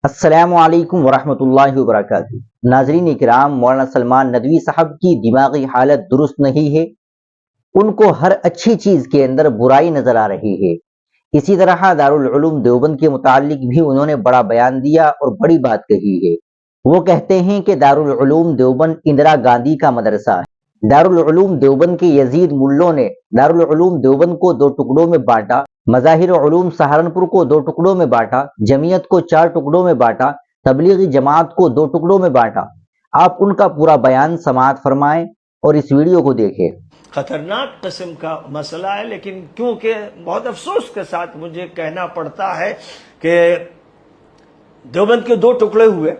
السلام علیکم ورحمۃ اللہ وبرکاتہ۔ ناظرین اکرام، مولانا سلمان ندوی صاحب کی دماغی حالت درست نہیں ہے، ان کو ہر اچھی چیز کے اندر برائی نظر آ رہی ہے۔ اسی طرح دارالعلوم دیوبند کے متعلق بھی انہوں نے بڑا بیان دیا اور بڑی بات کہی ہے۔ وہ کہتے ہیں کہ دارالعلوم دیوبند اندرا گاندھی کا مدرسہ ہے۔ دارالعلوم دیوبند کے یزید ملوں نے دارالعلوم دیوبند کو دو ٹکڑوں میں بانٹا، مظاہر علوم سہارنپور کو دو ٹکڑوں میں بانٹا، جمعیت کو 4 ٹکڑوں میں بانٹا، تبلیغی جماعت کو 2 ٹکڑوں میں بانٹا۔ آپ ان کا پورا بیان سماعت فرمائیں اور اس ویڈیو کو دیکھیں۔ خطرناک قسم کا مسئلہ ہے، لیکن کیونکہ بہت افسوس کے ساتھ مجھے کہنا پڑتا ہے کہ دیوبند کے 2 ٹکڑے ہوئے۔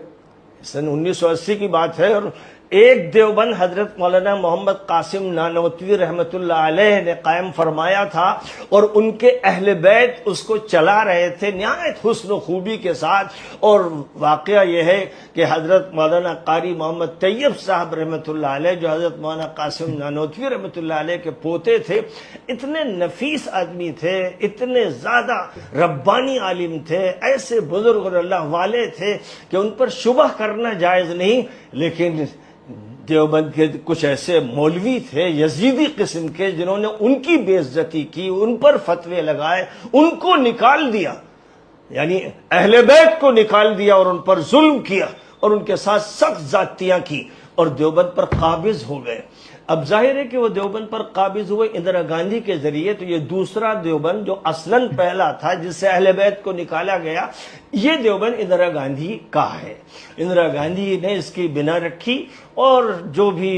سن 1980 کی بات ہے، اور ایک دیوبند حضرت مولانا محمد قاسم نانوتوی رحمۃ اللہ علیہ نے قائم فرمایا تھا، اور ان کے اہل بیت اس کو چلا رہے تھے نہایت حسن و خوبی کے ساتھ۔ اور واقعہ یہ ہے کہ حضرت مولانا قاری محمد طیب صاحب رحمۃ اللہ علیہ، جو حضرت مولانا قاسم نانوتوی رحمۃ اللہ علیہ کے پوتے تھے، اتنے نفیس آدمی تھے، اتنے زیادہ ربانی عالم تھے، ایسے بزرگ اور اللہ والے تھے کہ ان پر شبہ کرنا جائز نہیں۔ لیکن دیوبند کے کچھ ایسے مولوی تھے یزیدی قسم کے، جنہوں نے ان کی بے عزتی کی، ان پر فتوے لگائے، ان کو نکال دیا، یعنی اہل بیت کو نکال دیا اور ان پر ظلم کیا اور ان کے ساتھ سخت زیادتیاں کی، اور دیوبند پر قابض ہو گئے۔ اب ظاہر ہے کہ وہ دیوبند پر قابض ہوئے اندرا گاندھی کے ذریعے، تو یہ دوسرا دیوبند جو اصلاً پہلا تھا جس سے اہل بیت کو نکالا گیا، یہ دیوبند اندرا گاندھی کا ہے۔ اندرا گاندھی نے اس کی بنا رکھی، اور جو بھی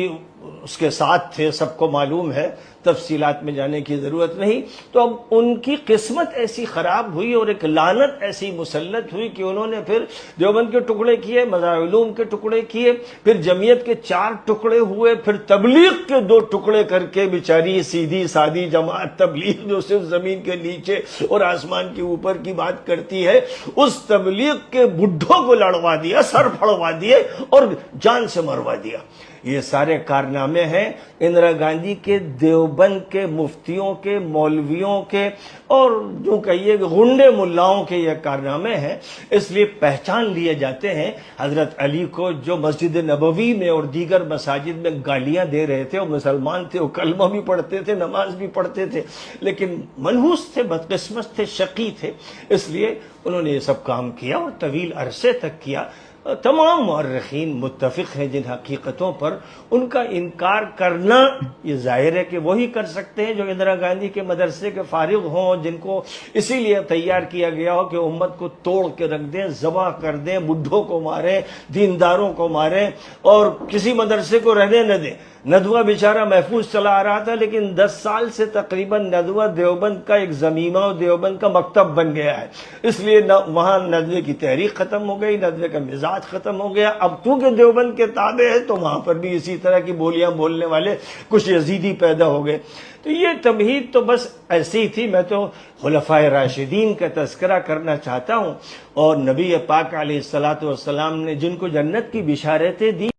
اس کے ساتھ تھے سب کو معلوم ہے، تفصیلات میں جانے کی ضرورت نہیں۔ تو اب ان کی قسمت ایسی خراب ہوئی اور ایک لعنت ایسی مسلط ہوئی کہ انہوں نے پھر دیوبند کے ٹکڑے کیے، مظاہر علوم کے ٹکڑے کیے، پھر جمعیت کے 4 ٹکڑے ہوئے، پھر تبلیغ کے 2 ٹکڑے کر کے بیچاری سیدھی سادی جماعت تبلیغ جو صرف زمین کے نیچے اور آسمان کے اوپر کی بات کرتی ہے، اس تبلیغ کے بڈھوں کو لڑوا دیا، سر پھڑوا دیے اور جان سے مروا دیا۔ یہ سارے کارنامے ہیں اندرا گاندھی کے، دیوبند کے مفتیوں کے، مولویوں کے، اور جو کہیے کہ غنڈے ملاؤں کے یہ کارنامے ہیں۔ اس لیے پہچان لیے جاتے ہیں حضرت علی کو، جو مسجد نبوی میں اور دیگر مساجد میں گالیاں دے رہے تھے، وہ مسلمان تھے، وہ کلمہ بھی پڑھتے تھے، نماز بھی پڑھتے تھے، لیکن منحوس تھے، بدقسمت تھے، شقی تھے، اس لیے انہوں نے یہ سب کام کیا اور طویل عرصے تک کیا۔ تمام مورخین متفق ہیں جن حقیقتوں پر، ان کا انکار کرنا یہ ظاہر ہے کہ وہی کر سکتے ہیں جو اندرا گاندھی کے مدرسے کے فارغ ہوں، جن کو اسی لیے تیار کیا گیا ہو کہ امت کو توڑ کے رکھ دیں، ذبح کر دیں، بڈھوں کو ماریں، دینداروں کو ماریں، اور کسی مدرسے کو رہنے نہ دیں۔ ندوہ بیچارہ محفوظ چلا آ رہا تھا، لیکن 10 سال سے تقریباً ندوہ دیوبند کا ایک ضمیمہ اور دیوبند کا مکتب بن گیا ہے، اس لیے وہاں ندوے کی تحریک ختم ہو گئی، ندوے کا مزاج ختم ہو گیا۔ اب کیونکہ دیوبند کے تابع ہے تو وہاں پر بھی اسی طرح کی بولیاں بولنے والے کچھ یزیدی پیدا ہو گئے۔ تو یہ تمہید تو بس ایسی تھی۔ میں تو خلفائے راشدین کا تذکرہ کرنا چاہتا ہوں، اور نبی پاک علیہ الصلوۃ والسلام نے جن کو جنت کی بشارتیں دی